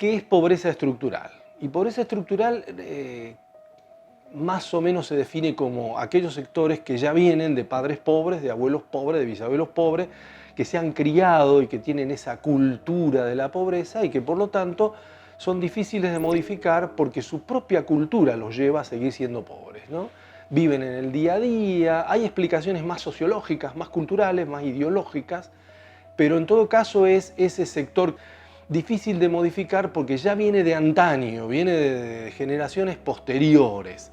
¿Qué es pobreza estructural? Y pobreza estructural más o menos se define como aquellos sectores que ya vienen de padres pobres, de abuelos pobres, de bisabuelos pobres, que se han criado y que tienen esa cultura de la pobreza y que por lo tanto son difíciles de modificar porque su propia cultura los lleva a seguir siendo pobres, ¿no? Viven en el día a día, hay explicaciones más sociológicas, más culturales, más ideológicas, pero en todo caso es ese sector difícil de modificar porque ya viene de antaño, viene de generaciones posteriores.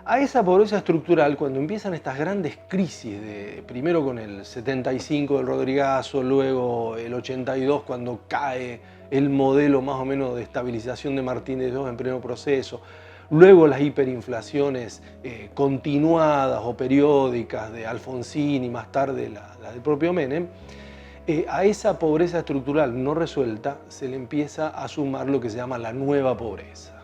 A esa pobreza estructural, cuando empiezan estas grandes crisis, primero con el 75 del Rodrigazo, luego el 82 cuando cae el modelo más o menos de estabilización de Martínez II en pleno proceso, luego las hiperinflaciones continuadas o periódicas de Alfonsín y más tarde la del propio Menem, a esa pobreza estructural no resuelta se le empieza a sumar lo que se llama la nueva pobreza.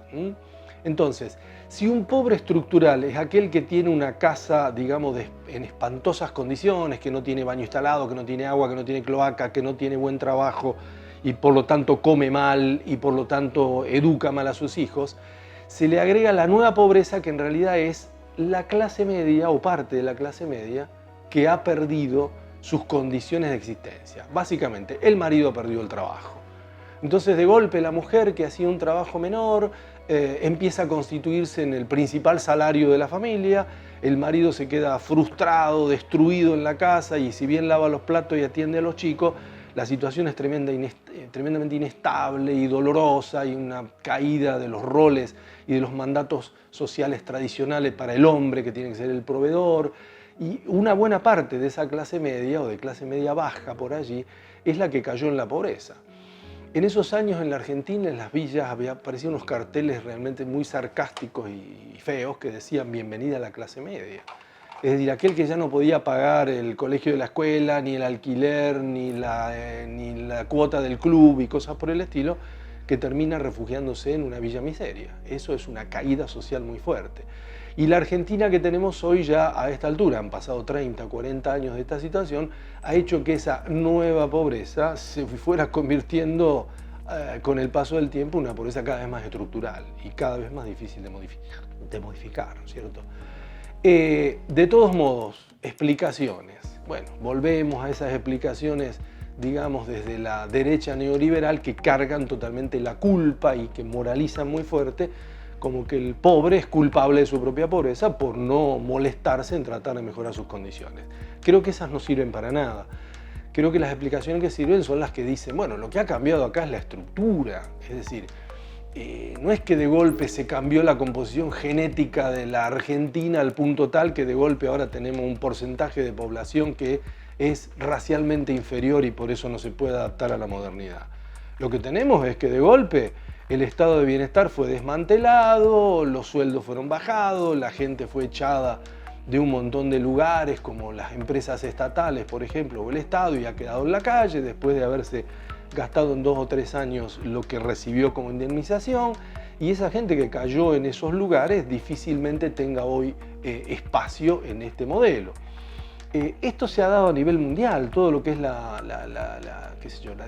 Entonces, si un pobre estructural es aquel que tiene una casa, digamos, en espantosas condiciones, que no tiene baño instalado, que no tiene agua, que no tiene cloaca, que no tiene buen trabajo y por lo tanto come mal y por lo tanto educa mal a sus hijos, se le agrega la nueva pobreza que en realidad es la clase media o parte de la clase media que ha perdido sus condiciones de existencia. Básicamente, el marido ha perdido el trabajo. Entonces, de golpe, la mujer que hacía un trabajo menor empieza a constituirse en el principal salario de la familia, el marido se queda frustrado, destruido en la casa y si bien lava los platos y atiende a los chicos, la situación es tremendamente inestable y dolorosa y una caída de los roles y de los mandatos sociales tradicionales para el hombre que tiene que ser el proveedor. Y una buena parte de esa clase media o de clase media baja por allí es la que cayó en la pobreza. En esos años en la Argentina, en las villas, aparecían unos carteles realmente muy sarcásticos y feos que decían bienvenida a la clase media. Es decir, aquel que ya no podía pagar el colegio de la escuela, ni el alquiler, ni la cuota del club y cosas por el estilo, que termina refugiándose en una villa miseria. Eso es una caída social muy fuerte. Y la Argentina que tenemos hoy ya a esta altura, han pasado 30, 40 años de esta situación, ha hecho que esa nueva pobreza se fuera convirtiendo con el paso del tiempo en una pobreza cada vez más estructural y cada vez más difícil de modificar, ¿no es cierto? De todos modos, explicaciones. Bueno, volvemos a esas explicaciones, digamos, desde la derecha neoliberal que cargan totalmente la culpa y que moralizan muy fuerte, como que el pobre es culpable de su propia pobreza por no molestarse en tratar de mejorar sus condiciones. Creo que esas no sirven para nada. Creo que las explicaciones que sirven son las que dicen, bueno, lo que ha cambiado acá es la estructura, es decir, no es que de golpe se cambió la composición genética de la Argentina al punto tal que de golpe ahora tenemos un porcentaje de población que es racialmente inferior y por eso no se puede adaptar a la modernidad. Lo que tenemos es que de golpe el estado de bienestar fue desmantelado, los sueldos fueron bajados, la gente fue echada de un montón de lugares como las empresas estatales, por ejemplo, o el Estado y ha quedado en la calle después de haberse gastado en 2 o 3 años lo que recibió como indemnización y esa gente que cayó en esos lugares difícilmente tenga hoy espacio en este modelo. Esto se ha dado a nivel mundial, todo lo que es la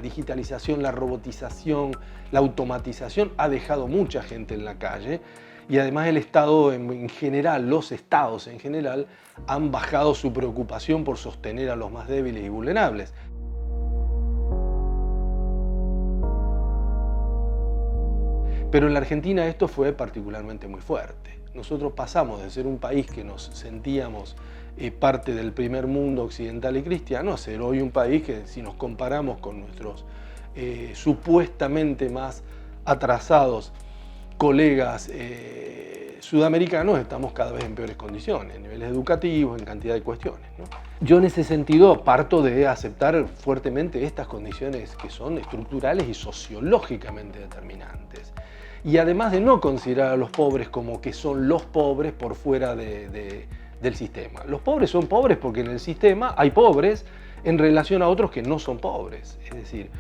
digitalización, la robotización, la automatización ha dejado mucha gente en la calle y además el Estado en general, los estados en general, han bajado su preocupación por sostener a los más débiles y vulnerables. Pero en la Argentina esto fue particularmente muy fuerte. Nosotros pasamos de ser un país que nos sentíamos parte del primer mundo occidental y cristiano a ser hoy un país que, si nos comparamos con nuestros supuestamente más atrasados colegas sudamericanos, estamos cada vez en peores condiciones, en niveles educativos, en cantidad de cuestiones, ¿no? Yo en ese sentido parto de aceptar fuertemente estas condiciones que son estructurales y sociológicamente determinantes. Y además de no considerar a los pobres como que son los pobres por fuera del sistema. Los pobres son pobres porque en el sistema hay pobres en relación a otros que no son pobres. Es decir,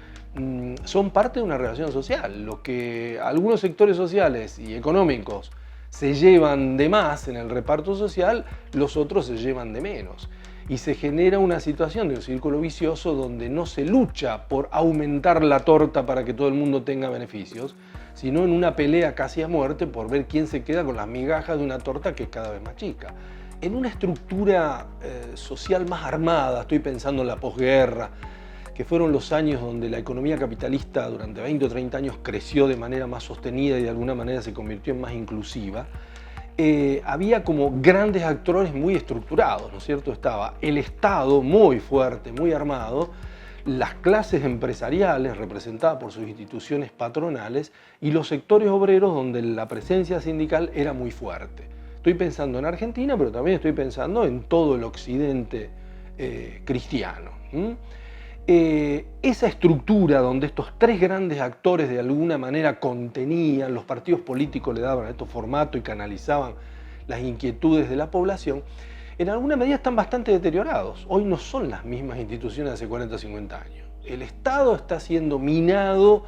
son parte de una relación social. Lo que algunos sectores sociales y económicos se llevan de más en el reparto social, los otros se llevan de menos. y se genera una situación de un círculo vicioso donde no se lucha por aumentar la torta para que todo el mundo tenga beneficios, sino en una pelea casi a muerte por ver quién se queda con las migajas de una torta que es cada vez más chica. En una estructura social más armada, estoy pensando en la posguerra, que fueron los años donde la economía capitalista durante 20 o 30 años creció de manera más sostenida y de alguna manera se convirtió en más inclusiva, había como grandes actores muy estructurados, ¿no es cierto? Estaba el Estado muy fuerte, muy armado, las clases empresariales representadas por sus instituciones patronales y los sectores obreros donde la presencia sindical era muy fuerte. Estoy pensando en Argentina, pero también estoy pensando en todo el occidente cristiano. Esa estructura donde estos tres grandes actores de alguna manera contenían, los partidos políticos le daban a estos formatos y canalizaban las inquietudes de la población, en alguna medida están bastante deteriorados. Hoy no son las mismas instituciones de hace 40 o 50 años. El Estado está siendo minado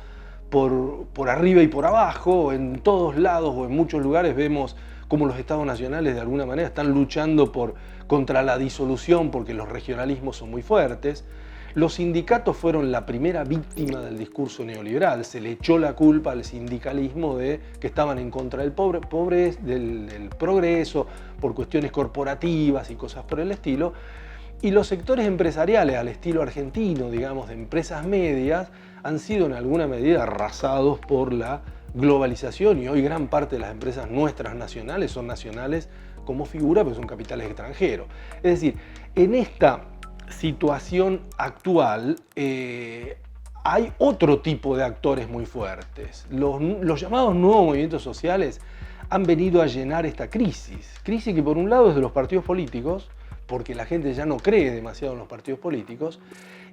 por arriba y por abajo, en todos lados o en muchos lugares vemos cómo los estados nacionales de alguna manera están luchando contra la disolución porque los regionalismos son muy fuertes. Los sindicatos fueron la primera víctima del discurso neoliberal. Se le echó la culpa al sindicalismo de que estaban en contra del progreso, por cuestiones corporativas y cosas por el estilo. Y los sectores empresariales, al estilo argentino, digamos, de empresas medias, han sido en alguna medida arrasados por la globalización y hoy gran parte de las empresas nuestras nacionales son nacionales como figura, pero son capitales extranjeros. Es decir, en esta situación actual hay otro tipo de actores muy fuertes. Los llamados nuevos movimientos sociales han venido a llenar esta crisis que por un lado es de los partidos políticos, porque la gente ya no cree demasiado en los partidos políticos,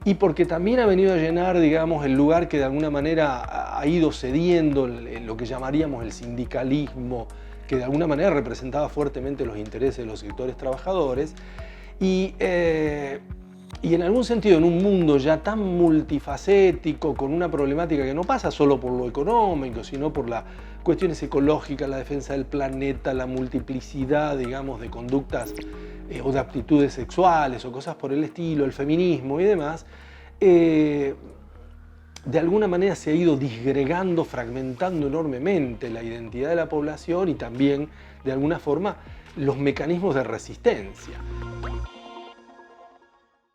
y porque también ha venido a llenar, digamos, el lugar que de alguna manera ha ido cediendo lo que llamaríamos el sindicalismo, que de alguna manera representaba fuertemente los intereses de los sectores trabajadores, y en algún sentido, en un mundo ya tan multifacético, con una problemática que no pasa solo por lo económico, sino por las cuestiones ecológicas, la defensa del planeta, la multiplicidad, digamos, de conductas o de aptitudes sexuales o cosas por el estilo, el feminismo y demás, de alguna manera se ha ido disgregando, fragmentando enormemente la identidad de la población y también, de alguna forma, los mecanismos de resistencia.